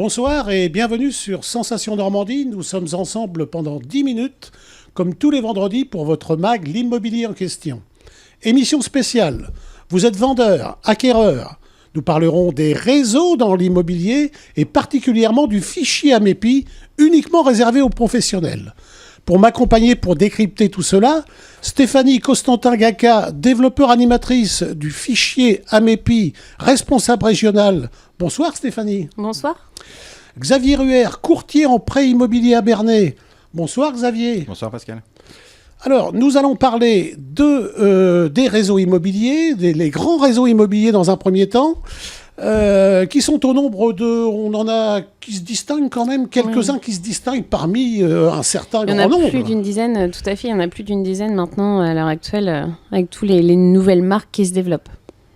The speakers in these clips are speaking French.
Bonsoir et bienvenue sur Sensation Normandie. Nous sommes ensemble pendant 10 minutes, comme tous les vendredis, pour votre mag L'immobilier en question. Émission spéciale. Vous êtes vendeur, acquéreur. Nous parlerons des réseaux dans l'immobilier et particulièrement du fichier Amepi, uniquement réservé aux professionnels. Pour m'accompagner pour décrypter tout cela, Stéphanie Constantin-Gacka, développeur animatrice du fichier Amepi, responsable régional. Bonsoir Stéphanie. Bonsoir. Xavier Ruher, courtier en prêt immobilier à Bernay. Bonsoir Xavier. Bonsoir Pascal. Alors, nous allons parler des réseaux immobiliers, les grands réseaux immobiliers dans un premier temps, qui sont au nombre de... On en a qui se distinguent quand même, quelques-uns qui se distinguent parmi un certain grand nombre. Il y en a plus d'une dizaine, tout à fait, il y en a plus d'une dizaine maintenant à l'heure actuelle, avec tous les nouvelles marques qui se développent.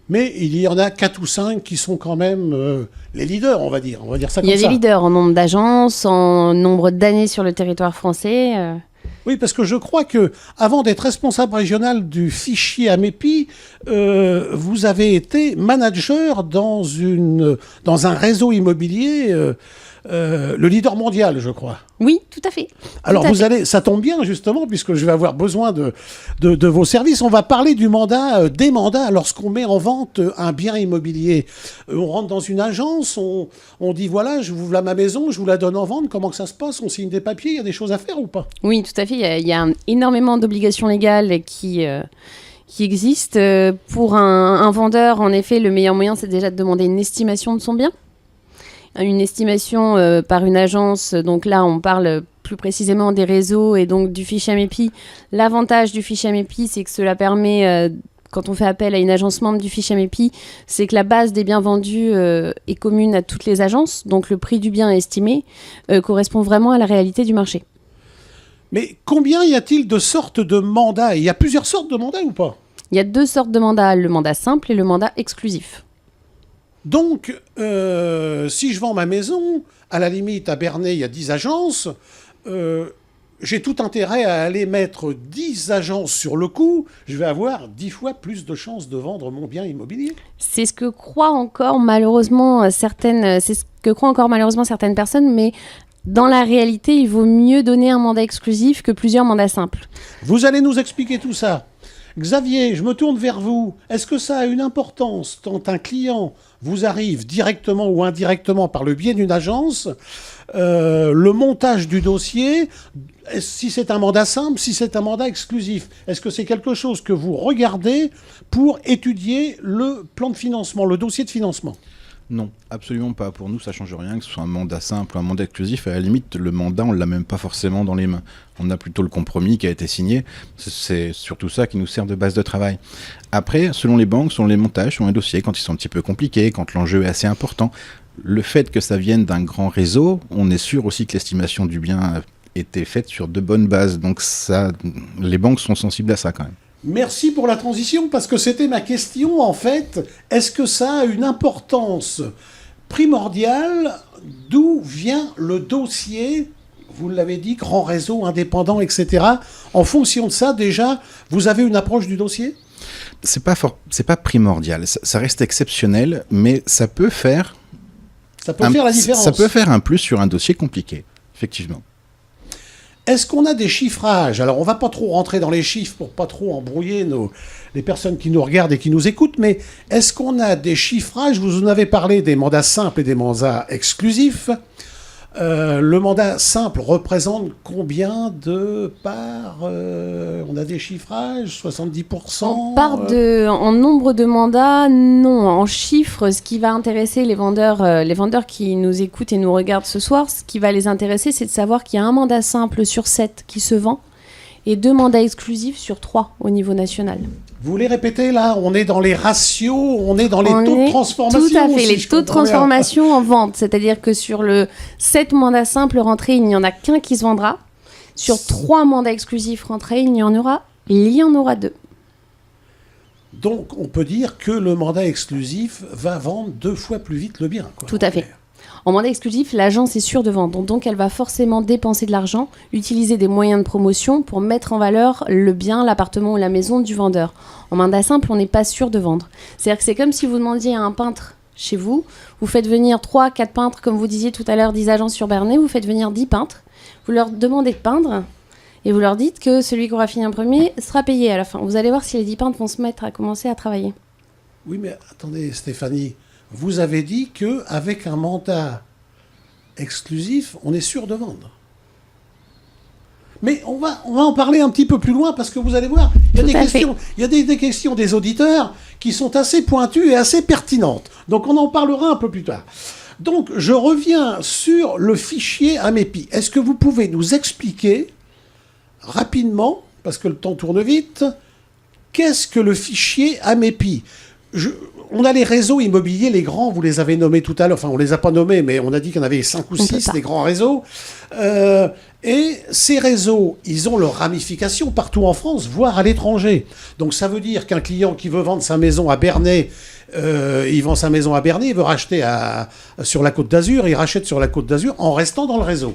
Mais il y en a 4 ou 5 qui sont quand même les leaders, on va dire ça comme ça. Il y a des leaders en nombre d'agences, en nombre d'années sur le territoire français. Oui, parce que je crois que avant d'être responsable régional du fichier Amepi, vous avez été manager dans un réseau immobilier, le leader mondial, je crois. Oui, tout à fait. Alors ça tombe bien justement, puisque je vais avoir besoin de vos services. On va parler du mandat, des mandats lorsqu'on met en vente un bien immobilier. On rentre dans une agence, on dit voilà, je vous la ma maison, je vous la donne en vente. Comment que ça se passe? On signe des papiers, il y a des choses à faire ou pas? Oui, tout à fait. Il y a énormément d'obligations légales qui existent. Pour un vendeur, en effet, le meilleur moyen, c'est déjà de demander une estimation de son bien. Une estimation par une agence, donc là on parle plus précisément des réseaux et donc du fichier Amepi. L'avantage du fichier Amepi, c'est que cela permet, quand on fait appel à une agence membre du fichier Amepi, c'est que la base des biens vendus est commune à toutes les agences, donc le prix du bien estimé correspond vraiment à la réalité du marché. Mais combien y a-t-il de sortes de mandats? Il y a plusieurs sortes de mandats ou pas? Il y a 2 sortes de mandats, le mandat simple et le mandat exclusif. Donc, si je vends ma maison, à la limite, à Bernay, il y a 10 agences, j'ai tout intérêt à aller mettre 10 agences sur le coup, je vais avoir 10 fois plus de chances de vendre mon bien immobilier. C'est ce que croient encore malheureusement certaines personnes, mais dans la réalité, il vaut mieux donner un mandat exclusif que plusieurs mandats simples. Vous allez nous expliquer tout ça. Xavier, je me tourne vers vous. Est-ce que ça a une importance quand un client vous arrive directement ou indirectement par le biais d'une agence, le montage du dossier, si c'est un mandat simple, si c'est un mandat exclusif? Est-ce que c'est quelque chose que vous regardez pour étudier le plan de financement, le dossier de financement? Non, absolument pas. Pour nous, ça ne change rien, que ce soit un mandat simple ou un mandat exclusif. À la limite, le mandat, on ne l'a même pas forcément dans les mains. On a plutôt le compromis qui a été signé. C'est surtout ça qui nous sert de base de travail. Après, selon les banques, selon les montages, selon les dossiers, quand ils sont un petit peu compliqués, quand l'enjeu est assez important, le fait que ça vienne d'un grand réseau, on est sûr aussi que l'estimation du bien a été faite sur de bonnes bases. Donc ça, les banques sont sensibles à ça quand même. Merci pour la transition, parce que c'était ma question, en fait. Est-ce que ça a une importance primordiale? D'où vient le dossier? Vous l'avez dit, grand réseau, indépendant, etc. En fonction de ça, déjà, vous avez une approche du dossier? C'est pas primordial. Ça reste exceptionnel, mais ça peut faire... Ça peut faire la différence. Ça peut faire un plus sur un dossier compliqué, effectivement. Est-ce qu'on a des chiffrages? Alors, on ne va pas trop rentrer dans les chiffres pour pas trop embrouiller les personnes qui nous regardent et qui nous écoutent, mais est-ce qu'on a des chiffrages? Vous en avez parlé des mandats simples et des mandats exclusifs. Le mandat simple représente combien de parts? On a des chiffrages? 70%? En nombre de mandats, non. En chiffres, ce qui va intéresser les vendeurs qui nous écoutent et nous regardent ce soir, ce qui va les intéresser, c'est de savoir qu'il y a un mandat simple sur 7 qui se vend et 2 mandats exclusifs sur 3 au niveau national. Vous voulez répéter là? On est dans les ratios, on est dans les taux de transformation. Tout à fait, aussi, les taux de transformation en vente. C'est-à-dire que sur le 7 mandats simples rentrés, il n'y en a qu'un qui se vendra. Sur 3 mandats exclusifs rentrés, il y en aura 2. Donc on peut dire que le mandat exclusif va vendre 2 fois plus vite le bien, quoi. Tout à fait. En mandat exclusif, l'agence est sûre de vendre, donc elle va forcément dépenser de l'argent, utiliser des moyens de promotion pour mettre en valeur le bien, l'appartement ou la maison du vendeur. En mandat simple, on n'est pas sûr de vendre. C'est-à-dire que c'est comme si vous demandiez à un peintre chez vous, vous faites venir 3-4 peintres, comme vous disiez tout à l'heure, 10 agences sur Bernay, vous faites venir 10 peintres, vous leur demandez de peindre, et vous leur dites que celui qui aura fini en premier sera payé à la fin. Vous allez voir si les 10 peintres vont se mettre à commencer à travailler. Oui, mais attendez, Stéphanie, vous avez dit qu'avec un mandat exclusif, on est sûr de vendre. Mais on va en parler un petit peu plus loin parce que vous allez voir, il y a des questions des auditeurs qui sont assez pointues et assez pertinentes. Donc on en parlera un peu plus tard. Donc je reviens sur le fichier AMEPI. Est-ce que vous pouvez nous expliquer rapidement, parce que le temps tourne vite, qu'est-ce que le fichier AMEPI ? On a les réseaux immobiliers, les grands, vous les avez nommés tout à l'heure, enfin on les a pas nommés, mais on a dit qu'il y en avait 5 ou 6, les grands réseaux. Et ces réseaux, ils ont leurs ramifications partout en France, voire à l'étranger. Donc ça veut dire qu'un client qui veut vendre sa maison à Bernay, il vend sa maison à Bernay, il veut racheter sur la Côte d'Azur, il rachète sur la Côte d'Azur en restant dans le réseau.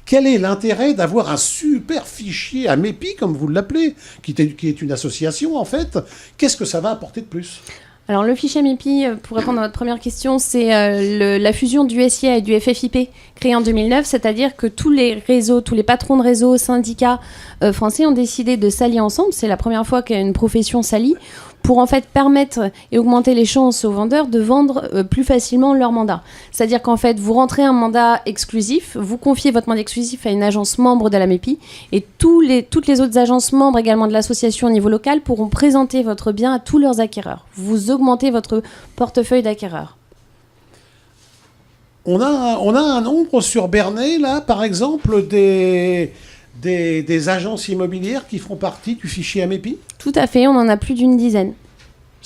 Quel est l'intérêt d'avoir un super fichier AMEPI, comme vous l'appelez, qui est une association en fait ? Qu'est-ce que ça va apporter de plus ? Alors le fichier AMEPI, pour répondre à votre première question, c'est la fusion du SIA et du FFIP créée en 2009, c'est-à-dire que tous les patrons de réseaux, syndicats français ont décidé de s'allier ensemble. C'est la première fois qu'une profession s'allie pour en fait permettre et augmenter les chances aux vendeurs de vendre plus facilement leur mandat. C'est-à-dire qu'en fait, vous rentrez un mandat exclusif, vous confiez votre mandat exclusif à une agence membre de l'AMEPI et toutes les autres agences membres également de l'association au niveau local pourront présenter votre bien à tous leurs acquéreurs. Vous augmentez votre portefeuille d'acquéreurs. On a un nombre sur Bernay, là, par exemple, des agences immobilières qui font partie du fichier AMEPI ? Tout à fait, on en a plus d'une dizaine.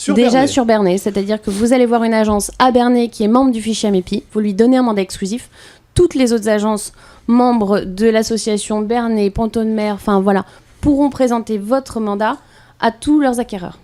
Déjà sur Bernay, c'est-à-dire que vous allez voir une agence à Bernay qui est membre du fichier AMEPI, vous lui donnez un mandat exclusif. Toutes les autres agences membres de l'association Bernay, Pont-de-Mer, enfin voilà, pourront présenter votre mandat à tous leurs acquéreurs.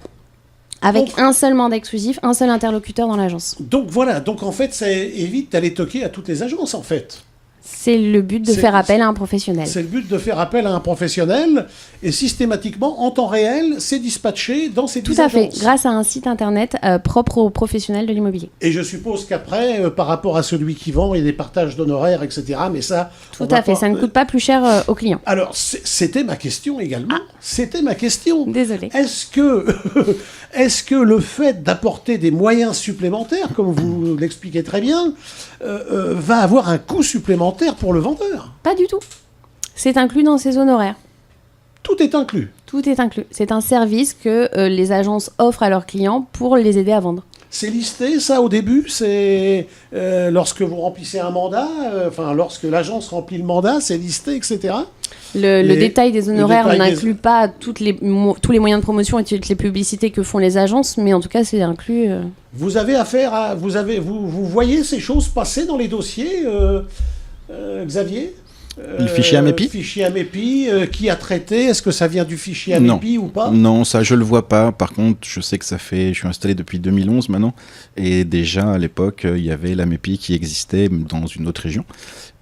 Avec un seul mandat exclusif, un seul interlocuteur dans l'agence. Donc voilà, donc en fait, ça évite d'aller toquer à toutes les agences en fait. C'est le but de faire appel à un professionnel. C'est le but de faire appel à un professionnel et systématiquement, en temps réel, c'est dispatché dans ces 10 agences. Tout à fait, grâce à un site internet propre aux professionnels de l'immobilier. Et je suppose qu'après, par rapport à celui qui vend, il y a des partages d'honoraires, etc. Mais ça... Tout à fait, ça ne coûte pas plus cher aux clients. Alors, c'était ma question également. C'était ma question. Désolée. Est-ce que le fait d'apporter des moyens supplémentaires, comme vous l'expliquez très bien, va avoir un coût supplémentaire pour le vendeur? Pas du tout. C'est inclus dans ses honoraires. Tout est inclus. Tout est inclus. C'est un service que les agences offrent à leurs clients pour les aider à vendre. C'est listé, ça, au début? C'est lorsque vous remplissez un mandat, lorsque l'agence remplit le mandat, c'est listé, etc. Le détail des honoraires n'inclut pas tous les moyens de promotion et toutes les publicités que font les agences, mais en tout cas, c'est inclus. Vous avez affaire à... Vous voyez ces choses passer dans les dossiers, Xavier? Le fichier AMEPI? Le fichier AMEPI, qui a traité? Est-ce que ça vient du fichier AMEPI ou pas? Non, ça je le vois pas. Par contre, je sais que je suis installé depuis 2011 maintenant, et déjà à l'époque, il y avait l'AMEPI qui existait dans une autre région,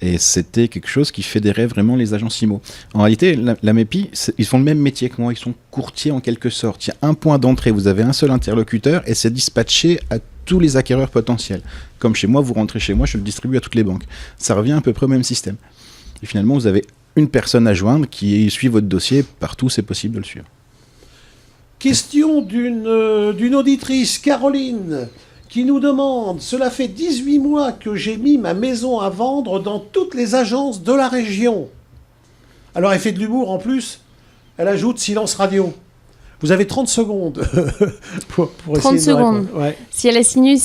et c'était quelque chose qui fédérait vraiment les agences IMO. En réalité, l'AMEPI, ils font le même métier que moi, ils sont courtiers en quelque sorte. Il y a un point d'entrée, vous avez un seul interlocuteur, et c'est dispatché à tous les acquéreurs potentiels. Comme chez moi, vous rentrez chez moi, je le distribue à toutes les banques. Ça revient à peu près au même système. Et finalement, vous avez une personne à joindre qui suit votre dossier. Partout, c'est possible de le suivre. Question d'une auditrice, Caroline, qui nous demande: cela fait 18 mois que j'ai mis ma maison à vendre dans toutes les agences de la région. Alors, elle fait de l'humour en plus. Elle ajoute silence radio. Vous avez 30 secondes pour essayer 30 de secondes. Ouais. Si elle a signé,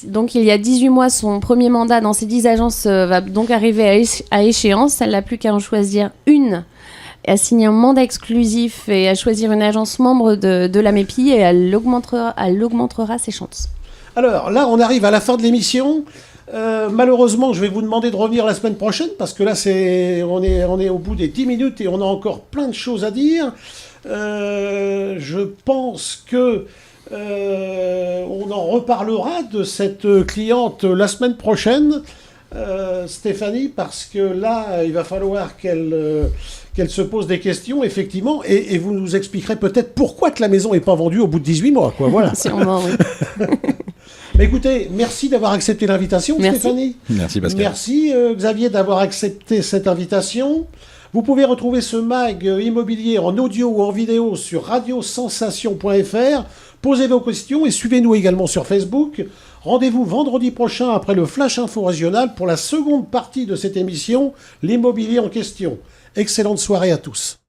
donc il y a 18 mois, son premier mandat dans ces 10 agences va donc arriver à échéance. Elle n'a plus qu'à en choisir une, à signer un mandat exclusif et à choisir une agence membre de l'AMEPI, et elle augmentera ses chances. Alors là, on arrive à la fin de l'émission. Malheureusement, je vais vous demander de revenir la semaine prochaine parce que là, on est au bout des 10 minutes et on a encore plein de choses à dire. Je pense que on en reparlera de cette cliente la semaine prochaine, Stéphanie, parce que là, il va falloir qu'elle se pose des questions, effectivement, et vous nous expliquerez peut-être pourquoi que la maison n'est pas vendue au bout de 18 mois, quoi. Voilà. Sûrement, oui. Mais écoutez, merci d'avoir accepté l'invitation, Merci. Stéphanie. Merci Pascal. Merci Xavier d'avoir accepté cette invitation. Vous pouvez retrouver ce mag immobilier en audio ou en vidéo sur radiosensation.fr. Posez vos questions et suivez-nous également sur Facebook. Rendez-vous vendredi prochain après le Flash Info Régional pour la seconde partie de cette émission, l'immobilier en question. Excellente soirée à tous.